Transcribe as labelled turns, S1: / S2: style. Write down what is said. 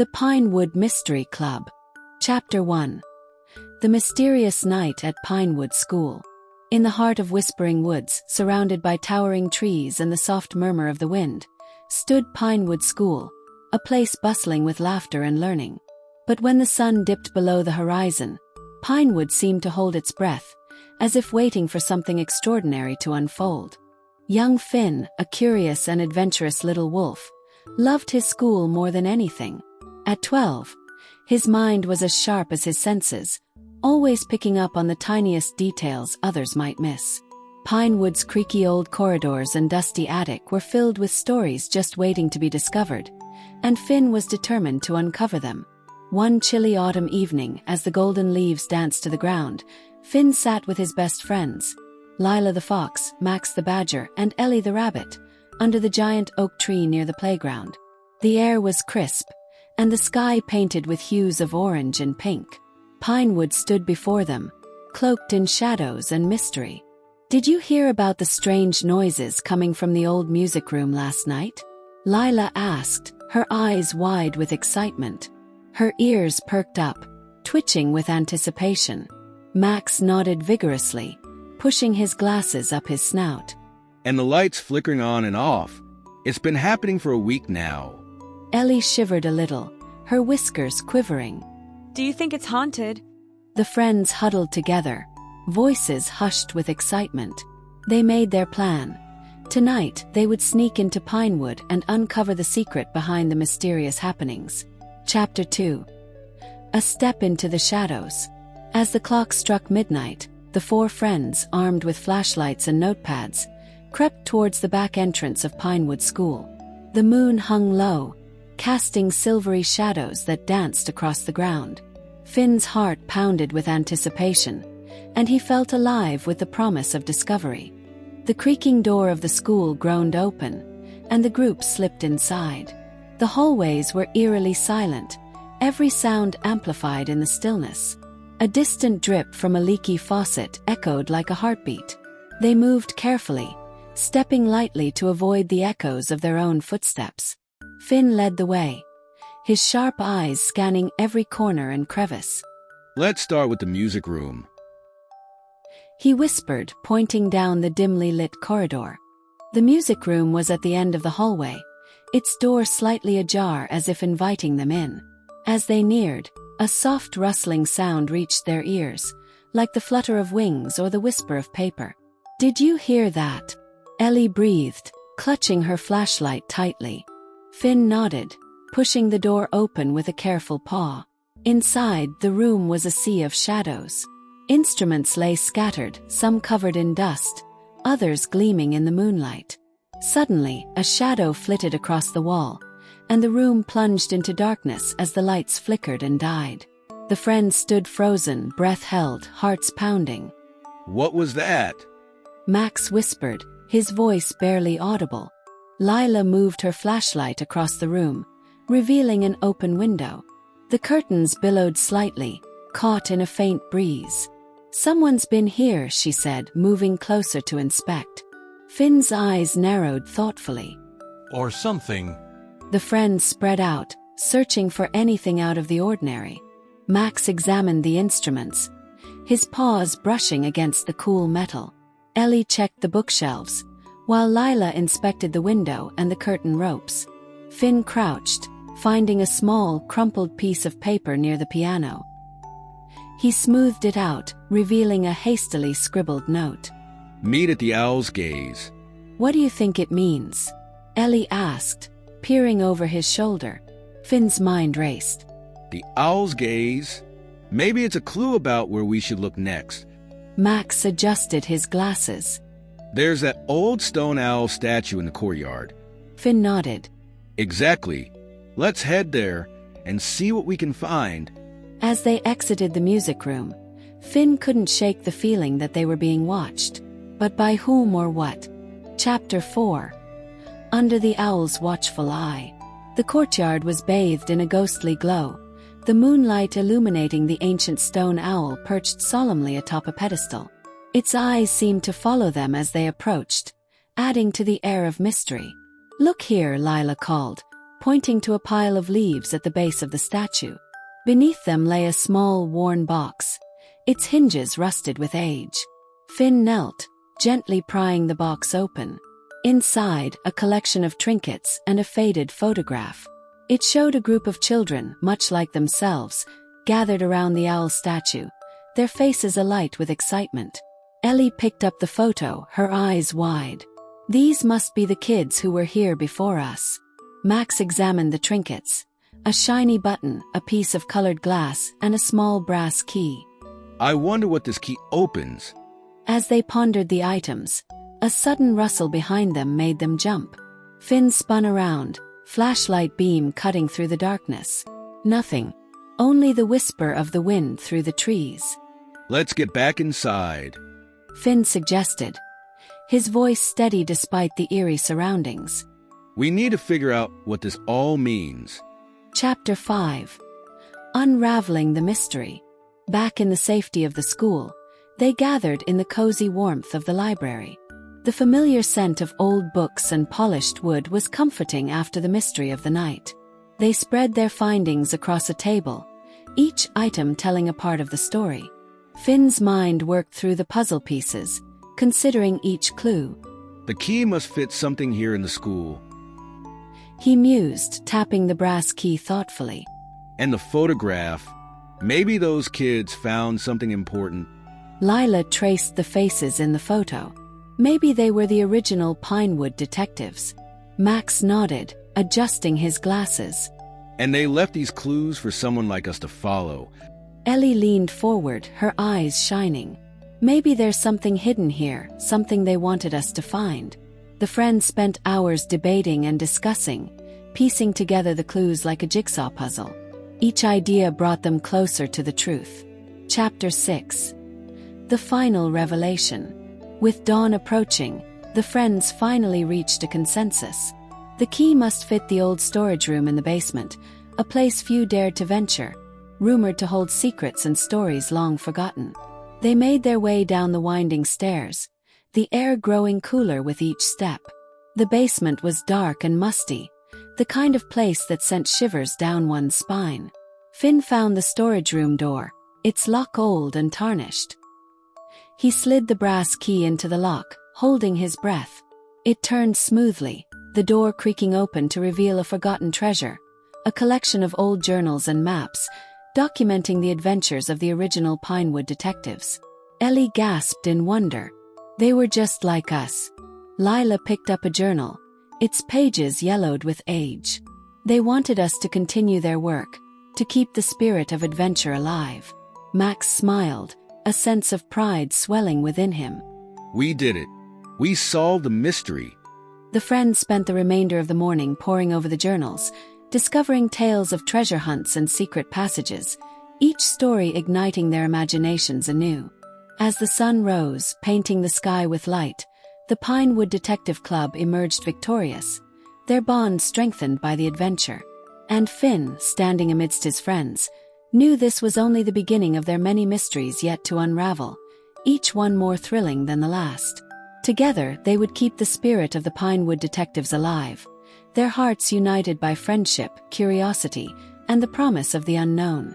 S1: The Pinewood Mystery Club. Chapter 1. The mysterious night at Pinewood School. In the heart of whispering woods, surrounded by towering trees and the soft murmur of the wind, stood Pinewood School, a place bustling with laughter and learning. But when the sun dipped below the horizon, Pinewood seemed to hold its breath, as if waiting for something extraordinary to unfold. Young Finn, a curious and adventurous little wolf, loved his school more than anything. At 12, his mind was as sharp as his senses, always picking up on the tiniest details others might miss. Pinewood's creaky old corridors and dusty attic were filled with stories just waiting to be discovered, and Finn was determined to uncover them. One chilly autumn evening, as the golden leaves danced to the ground, Finn sat with his best friends, Lila the fox, Max the badger, and Ellie the rabbit, under the giant oak tree near the playground. The air was crisp, and the sky painted with hues of orange and pink. Pinewood stood before them, cloaked in shadows and mystery. "Did you hear about the strange noises coming from the old music room last night?" Lila asked, her eyes wide with excitement. Her ears perked up, twitching with anticipation. Max nodded vigorously, pushing his glasses up his snout.
S2: "And the lights flickering on and off. It's been happening for a week now."
S1: Ellie shivered a little, her whiskers quivering.
S3: "Do you think it's haunted?"
S1: The friends huddled together, voices hushed with excitement. They made their plan. Tonight, they would sneak into Pinewood and uncover the secret behind the mysterious happenings. Chapter 2. A step into the shadows. As the clock struck midnight, the four friends, armed with flashlights and notepads, crept towards the back entrance of Pinewood School. The moon hung low, casting silvery shadows that danced across the ground. Finn's heart pounded with anticipation, and he felt alive with the promise of discovery. The creaking door of the school groaned open, and the group slipped inside. The hallways were eerily silent, every sound amplified in the stillness. A distant drip from a leaky faucet echoed like a heartbeat. They moved carefully, stepping lightly to avoid the echoes of their own footsteps. Finn led the way, his sharp eyes scanning every corner and crevice.
S2: "Let's start with the music room,"
S1: he whispered, pointing down the dimly lit corridor. The music room was at the end of the hallway, its door slightly ajar as if inviting them in. As they neared, a soft rustling sound reached their ears, like the flutter of wings or the whisper of paper. "Did you hear that?" Ellie breathed, clutching her flashlight tightly. Finn nodded, pushing the door open with a careful paw. Inside, the room was a sea of shadows. Instruments lay scattered, some covered in dust, others gleaming in the moonlight. Suddenly, a shadow flitted across the wall, and the room plunged into darkness as the lights flickered and died. The friends stood frozen, breath held, hearts pounding.
S2: "What was that?"
S1: Max whispered, his voice barely audible. Lila moved her flashlight across the room, revealing an open window. The curtains billowed slightly, caught in a faint breeze. "Someone's been here," she said, moving closer to inspect. Finn's eyes narrowed thoughtfully.
S4: "Or something."
S1: The friends spread out, searching for anything out of the ordinary. Max examined the instruments, his paws brushing against the cool metal. Ellie checked the bookshelves, while Lila inspected the window and the curtain ropes. Finn crouched, finding a small, crumpled piece of paper near the piano. He smoothed it out, revealing a hastily scribbled note.
S2: "Meet at the Owl's Gaze."
S1: "What do you think it means?" Ellie asked, peering over his shoulder. Finn's mind raced.
S2: "The Owl's Gaze? Maybe it's a clue about where we should look next."
S1: Max adjusted his glasses.
S2: "There's that old stone owl statue in the courtyard."
S1: Finn nodded.
S2: "Exactly. Let's head there and see what we can find."
S1: As they exited the music room, Finn couldn't shake the feeling that they were being watched. But by whom or what? Chapter 4. Under the owl's watchful eye. The courtyard was bathed in a ghostly glow, the moonlight illuminating the ancient stone owl perched solemnly atop a pedestal. Its eyes seemed to follow them as they approached, adding to the air of mystery. "Look here," Lila called, pointing to a pile of leaves at the base of the statue. Beneath them lay a small, worn box, its hinges rusted with age. Finn knelt, gently prying the box open. Inside, a collection of trinkets and a faded photograph. It showed a group of children, much like themselves, gathered around the owl statue, their faces alight with excitement. Ellie picked up the photo, her eyes wide. These must be the kids who were here before us. Max examined the trinkets. A shiny button, a piece of colored glass, and a small brass key.
S2: I wonder what this key opens.
S1: As they pondered the items, a sudden rustle behind them made them jump. Finn spun around, flashlight beam cutting through the darkness. Nothing. Only the whisper of the wind through the trees.
S2: Let's get back inside,
S1: Finn suggested, his voice steady despite the eerie surroundings.
S2: We need to figure out what this all means.
S1: Chapter 5. Unraveling the Mystery. Back in the safety of the school, they gathered in the cozy warmth of the library. The familiar scent of old books and polished wood was comforting after the mystery of the night. They spread their findings across a table, each item telling a part of the story. Finn's mind worked through the puzzle pieces, considering each clue.
S2: The key must fit something here in the school.
S1: He mused, tapping the brass key thoughtfully.
S2: And the photograph. Maybe those kids found something important.
S1: Lila traced the faces in the photo. Maybe they were the original Pinewood Detectives. Max nodded, adjusting his glasses.
S2: And they left these clues for someone like us to follow.
S1: Ellie leaned forward, her eyes shining. Maybe there's something hidden here, something they wanted us to find. The friends spent hours debating and discussing, piecing together the clues like a jigsaw puzzle. Each idea brought them closer to the truth. Chapter 6. The Final Revelation. With dawn approaching, the friends finally reached a consensus. The key must fit the old storage room in the basement, a place few dared to venture, rumored to hold secrets and stories long forgotten. They made their way down the winding stairs, the air growing cooler with each step. The basement was dark and musty, the kind of place that sent shivers down one's spine. Finn found the storage room door, its lock old and tarnished. He slid the brass key into the lock, holding his breath. It turned smoothly, the door creaking open to reveal a forgotten treasure, a collection of old journals and maps, documenting the adventures of the original Pinewood Detectives. Ellie gasped in wonder. They were just like us. Lila picked up a journal, its pages yellowed with age. They wanted us to continue their work, to keep the spirit of adventure alive. Max smiled, a sense of pride swelling within him.
S2: We did it. We solved the mystery.
S1: The friends spent the remainder of the morning poring over the journals, discovering tales of treasure hunts and secret passages, each story igniting their imaginations anew. As the sun rose, painting the sky with light, the Pinewood Detective Club emerged victorious, their bond strengthened by the adventure. And Finn, standing amidst his friends, knew this was only the beginning of their many mysteries yet to unravel, each one more thrilling than the last. Together, they would keep the spirit of the Pinewood Detectives alive, their hearts united by friendship, curiosity, and the promise of the unknown.